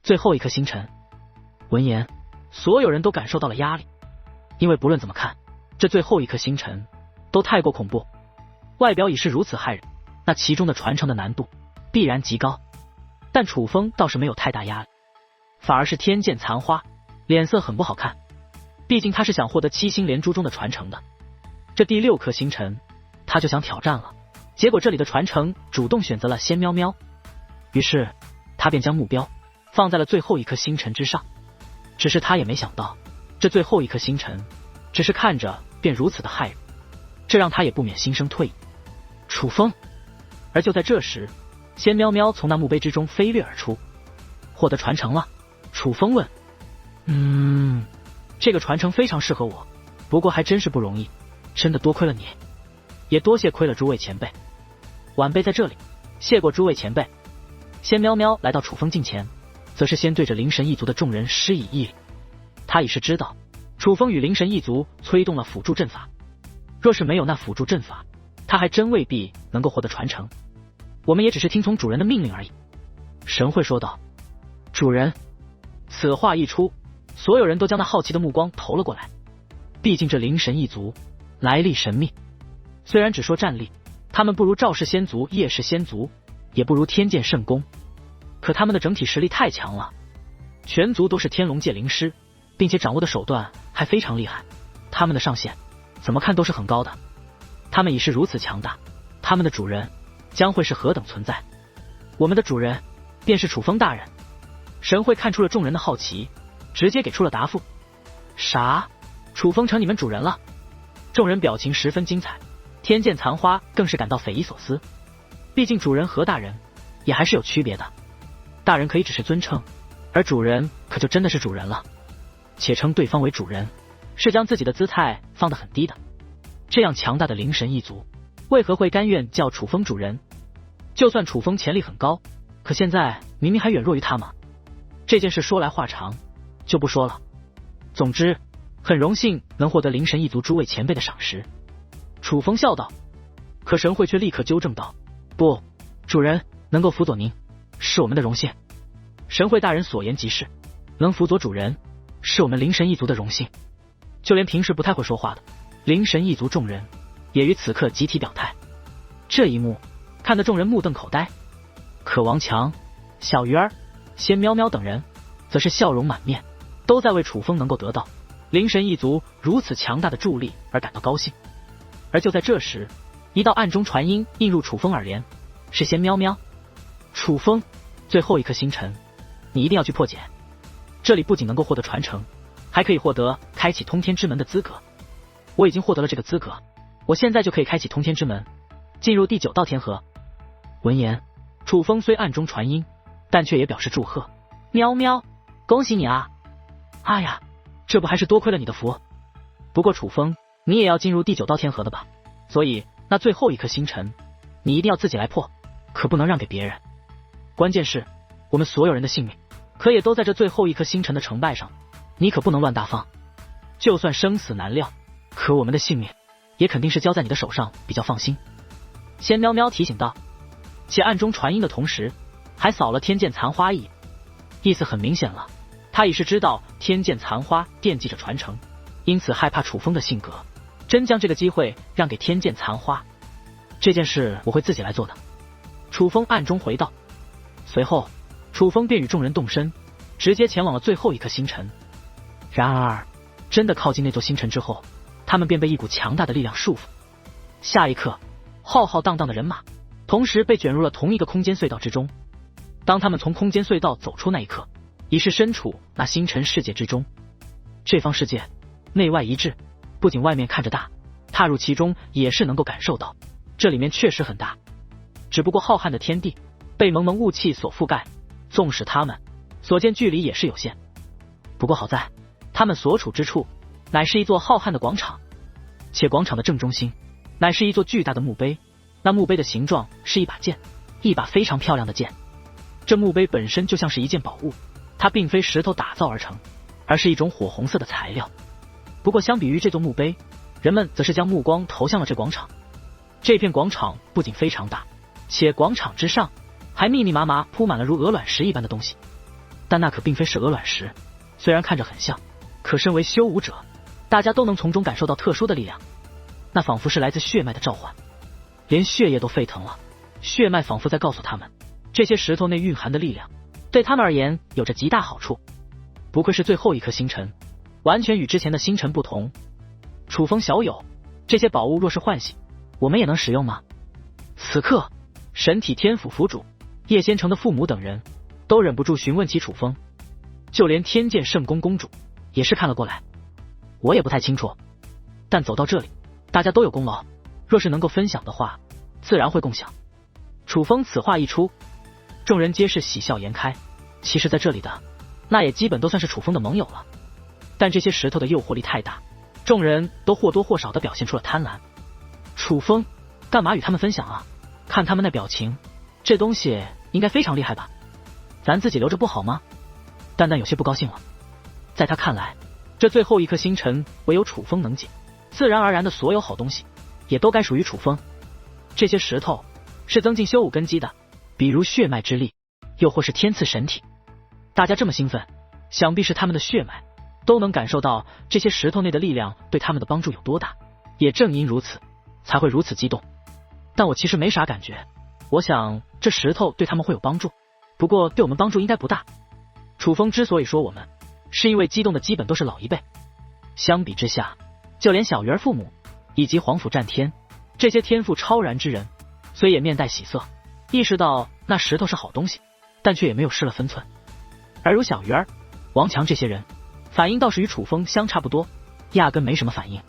最后一颗星辰。闻言，所有人都感受到了压力，因为不论怎么看，这最后一颗星辰都太过恐怖，外表已是如此骇人，那其中的传承的难度必然极高。但楚风倒是没有太大压力，反而是天剑残花脸色很不好看，毕竟他是想获得七星连珠中的传承的，这第6颗星辰他就想挑战了，结果这里的传承主动选择了仙喵喵，于是他便将目标放在了最后一颗星辰之上。只是他也没想到，这最后一颗星辰只是看着便如此的骇人，这让他也不免心生退意。楚风！而就在这时，仙喵喵从那墓碑之中飞掠而出，获得传承了。楚风问：这个传承非常适合我，不过还真是不容易，真的多亏了你，也多谢亏了诸位前辈。晚辈在这里谢过诸位前辈。仙喵喵来到楚风近前，则是先对着灵神一族的众人施以一礼。他已是知道楚风与灵神一族催动了辅助阵法，若是没有那辅助阵法，他还真未必能够获得传承。我们也只是听从主人的命令而已。神会说道。主人。此话一出，所有人都将那好奇的目光投了过来。毕竟这灵神一族来历神秘，虽然只说战力，他们不如赵氏仙族、叶氏仙族，也不如天剑圣宫，可他们的整体实力太强了，全族都是天龙界灵师，并且掌握的手段还非常厉害，他们的上限怎么看都是很高的。他们已是如此强大，他们的主人将会是何等存在？我们的主人便是楚风大人。神会看出了众人的好奇，直接给出了答复。啥？楚风成你们主人了？众人表情十分精彩，天剑残花更是感到匪夷所思。毕竟主人和大人也还是有区别的，大人可以只是尊称，而主人可就真的是主人了。且称对方为主人，是将自己的姿态放得很低的。这样强大的灵神一族，为何会甘愿叫楚风主人？就算楚风潜力很高，可现在明明还远弱于他嘛。这件事说来话长，就不说了。总之，很荣幸能获得灵神一族诸位前辈的赏识。楚风笑道。可神会却立刻纠正道：不，主人能够辅佐您，是我们的荣幸。神会大人所言极是，能辅佐主人，是我们灵神一族的荣幸。就连平时不太会说话的灵神一族众人，也于此刻集体表态。这一幕看得众人目瞪口呆，可王强、小鱼儿、仙喵喵等人则是笑容满面，都在为楚风能够得到灵神一族如此强大的助力而感到高兴。而就在这时，一道暗中传音映入楚风耳帘，是仙喵喵。楚风，最后一颗星辰，你一定要去破解。这里不仅能够获得传承，还可以获得开启通天之门的资格。我已经获得了这个资格，我现在就可以开启通天之门，进入第9道天河。闻言，楚风虽暗中传音，但却也表示祝贺。喵喵，恭喜你啊！哎呀，这不还是多亏了你的福。不过楚风，你也要进入第9道天河的吧？所以那最后一颗星辰，你一定要自己来破，可不能让给别人。关键是我们所有人的性命，可也都在这最后一颗星辰的成败上，你可不能乱大方。就算生死难料，可我们的性命也肯定是交在你的手上比较放心。仙喵喵提醒道，且暗中传音的同时，还扫了天剑残花一眼，意思很明显了，他已是知道天剑残花惦记着传承，因此害怕楚风的性格，真将这个机会让给天剑残花。这件事我会自己来做的。楚风暗中回道。随后楚风便与众人动身，直接前往了最后一颗星辰。然而真的靠近那座星辰之后，他们便被一股强大的力量束缚。下一刻，浩浩荡荡的人马同时被卷入了同一个空间隧道之中。当他们从空间隧道走出那一刻，已是身处那星辰世界之中。这方世界内外一致，不仅外面看着大，踏入其中也是能够感受到这里面确实很大。只不过浩瀚的天地被蒙蒙雾气所覆盖，纵使他们所见距离也是有限。不过好在他们所处之处乃是一座浩瀚的广场，且广场的正中心乃是一座巨大的墓碑。那墓碑的形状是一把剑，一把非常漂亮的剑。这墓碑本身就像是一件宝物，它并非石头打造而成，而是一种火红色的材料。不过相比于这座墓碑，人们则是将目光投向了这广场。这片广场不仅非常大，且广场之上还密密麻麻铺满了如鹅卵石一般的东西。但那可并非是鹅卵石，虽然看着很像，可身为修武者，大家都能从中感受到特殊的力量，那仿佛是来自血脉的召唤，连血液都沸腾了。血脉仿佛在告诉他们，这些石头内蕴含的力量对他们而言有着极大好处。不愧是最后一颗星辰，完全与之前的星辰不同。楚风小友，这些宝物若是唤醒，我们也能使用吗？此刻，神体天府府主、叶仙城的父母等人都忍不住询问起楚风，就连天剑圣宫公主也是看了过来。我也不太清楚，但走到这里，大家都有功劳，若是能够分享的话，自然会共享。楚风此话一出，众人皆是喜笑颜开。其实在这里的，那也基本都算是楚风的盟友了。但这些石头的诱惑力太大，众人都或多或少地表现出了贪婪。楚风干嘛与他们分享啊？看他们那表情，这东西应该非常厉害吧？咱自己留着不好吗？蛋蛋有些不高兴了。在他看来，这最后一颗星辰唯有楚风能解，自然而然的所有好东西也都该属于楚风。这些石头是增进修武根基的，比如血脉之力，又或是天赐神体。大家这么兴奋，想必是他们的血脉都能感受到这些石头内的力量对他们的帮助有多大，也正因如此才会如此激动。但我其实没啥感觉，我想这石头对他们会有帮助，不过对我们帮助应该不大。楚风之所以说我们，是因为激动的基本都是老一辈，相比之下，就连小鱼儿父母以及皇甫战天这些天赋超然之人，虽也面带喜色，意识到那石头是好东西，但却也没有失了分寸。而如小鱼儿、王强这些人，反应倒是与楚风相差不多，压根没什么反应。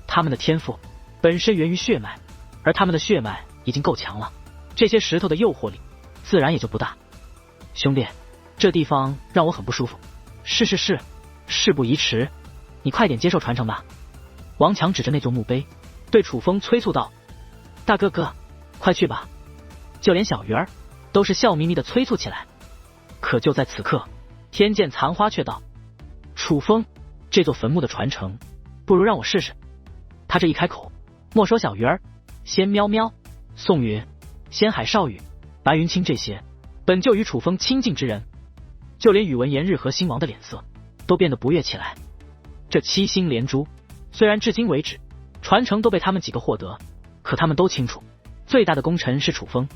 他们的天赋本身源于血脉，而他们的血脉已经够强了，这些石头的诱惑力自然也就不大。兄弟，这地方让我很不舒服。是，事不宜迟，你快点接受传承吧。王强指着那座墓碑，对楚风催促道：大哥哥，快去吧。就连小鱼儿都是笑眯眯的催促起来。可就在此刻，天剑残花却道：楚风，这座坟墓的传承，不如让我试试。他这一开口，没收小鱼儿、仙喵喵、宋云、仙海少羽、白云清这些本就与楚风亲近之人，就连宇文炎日和星王的脸色都变得不悦起来。这七星连珠虽然至今为止传承都被他们几个获得，可他们都清楚最大的功臣是楚风，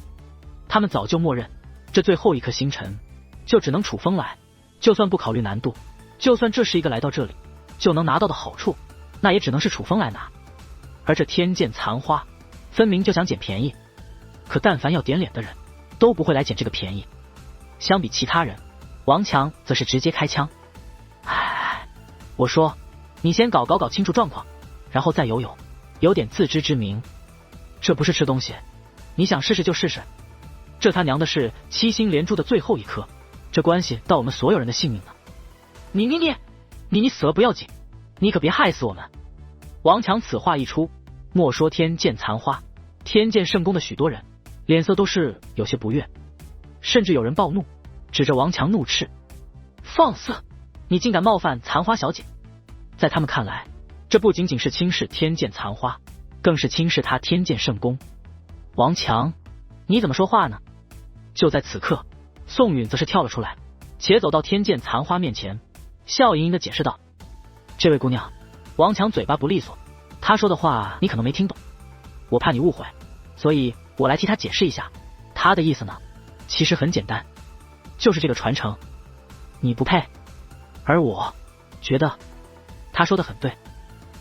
他们早就默认这最后一颗星辰就只能楚风来，就算不考虑难度，就算这是一个来到这里就能拿到的好处，那也只能是楚风来拿。而这天剑残花分明就想捡便宜，可但凡要点脸的人都不会来捡这个便宜。相比其他人，王强则是直接开枪。唉，我说你先搞清楚状况，然后再有点自知之明。这不是吃东西，你想试试就试试。这他娘的是七星连珠的最后一颗，这关系到我们所有人的性命呢。你死了不要紧，你可别害死我们。王强此话一出，莫说天剑残花，天剑圣宫的许多人脸色都是有些不悦，甚至有人暴怒，指着王强怒斥：放肆，你竟敢冒犯残花小姐。在他们看来，这不仅仅是轻视天剑残花，更是轻视他天剑圣宫。王强，你怎么说话呢？就在此刻，宋允则是跳了出来，且走到天剑残花面前，笑盈盈的解释道：这位姑娘，王强嘴巴不利索，他说的话你可能没听懂，我怕你误会，所以我来替他解释一下。他的意思呢，其实很简单，就是这个传承你不配，而我觉得他说的很对。